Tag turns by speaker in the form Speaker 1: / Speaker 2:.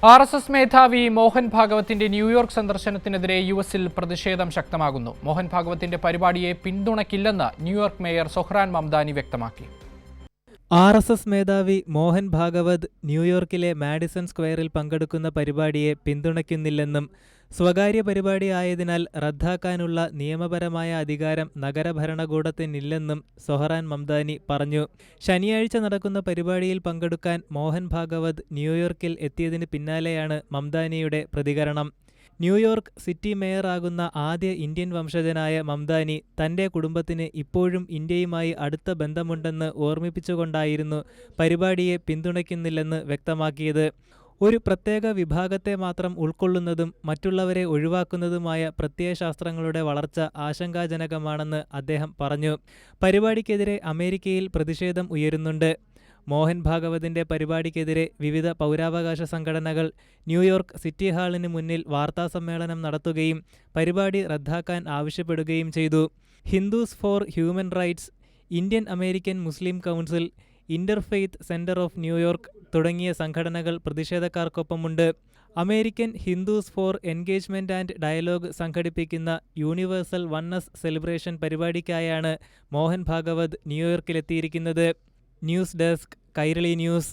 Speaker 1: RSS മേധാവി Mohan ഭാഗവത്തിന്റെ New York സന്ദർശനത്തിനെതിരെ യുഎസിൽ പ്രതിഷേധം ശക്തമാകുന്നു. മോഹൻ ഭാഗവത്തിന്റെ പരിപാടിയെ പിന്തുണയ്ക്കില്ലെന്ന് ന്യൂയോർക്ക് മേയർ സൊഹ്റാൻ മംദാനി വ്യക്തമാക്കി.
Speaker 2: ആർഎസ്എസ് മേധാവി മോഹൻ ഭാഗവത് ന്യൂയോർക്കിലെ മാഡിസൺ സ്ക്വയറിൽ പങ്കെടുക്കുന്ന പരിപാടിയെ പിന്തുണയ്ക്കുന്നില്ലെന്നും സ്വകാര്യ പരിപാടി ആയതിനാൽ റദ്ദാക്കാനുള്ള നിയമപരമായ അധികാരം നഗരഭരണകൂടത്തിനില്ലെന്നും സൊഹ്റാൻ മംദാനി പറഞ്ഞു. ശനിയാഴ്ച നടക്കുന്ന പരിപാടിയിൽ പങ്കെടുക്കാൻ മോഹൻ ഭാഗവത് ന്യൂയോർക്കിൽ എത്തിയതിന് പിന്നാലെയാണ് മംദാനിയുടെ പ്രതികരണം. ന്യൂയോർക്ക് സിറ്റി മേയറാകുന്ന ആദ്യ ഇന്ത്യൻ വംശജനായ മംദാനി തന്റെ കുടുംബത്തിന് ഇപ്പോഴും ഇന്ത്യയുമായി അടുത്ത ബന്ധമുണ്ടെന്ന് ഓർമ്മിപ്പിച്ചുകൊണ്ടായിരുന്നു പരിപാടിയെ പിന്തുണയ്ക്കുന്നില്ലെന്ന് വ്യക്തമാക്കിയത്. ഒരു പ്രത്യേക വിഭാഗത്തെ മാത്രം ഉൾക്കൊള്ളുന്നതും മറ്റുള്ളവരെ ഒഴിവാക്കുന്നതുമായ പ്രത്യയശാസ്ത്രങ്ങളുടെ വളർച്ച ആശങ്കാജനകമാണെന്ന് അദ്ദേഹം പറഞ്ഞു. പരിപാടിക്കെതിരെ അമേരിക്കയിൽ പ്രതിഷേധം ഉയരുന്നുണ്ട്. മോഹൻ ഭാഗവതിന്റെ പരിപാടിക്കെതിരെ വിവിധ പൗരാവകാശ സംഘടനകൾ ന്യൂയോർക്ക് സിറ്റി ഹാളിന് മുന്നിൽ വാർത്താസമ്മേളനം നടത്തുകയും പരിപാടി റദ്ദാക്കാൻ ആവശ്യപ്പെടുകയും ചെയ്തു. Hindus for human rights, Indian American Muslim council, interfaith centre of New York തുടങ്ങിയ സംഘടനകൾ പ്രതിഷേധക്കാർക്കൊപ്പമുണ്ട്. American Hindus four engagement and dialogue സംഘടിപ്പിക്കുന്ന universal oneness celebration പരിപാടിക്കായാണ് Mohan Bhagwat ന്യൂയോർക്കിലെത്തിയിരിക്കുന്നത്. News desk, Kairali news.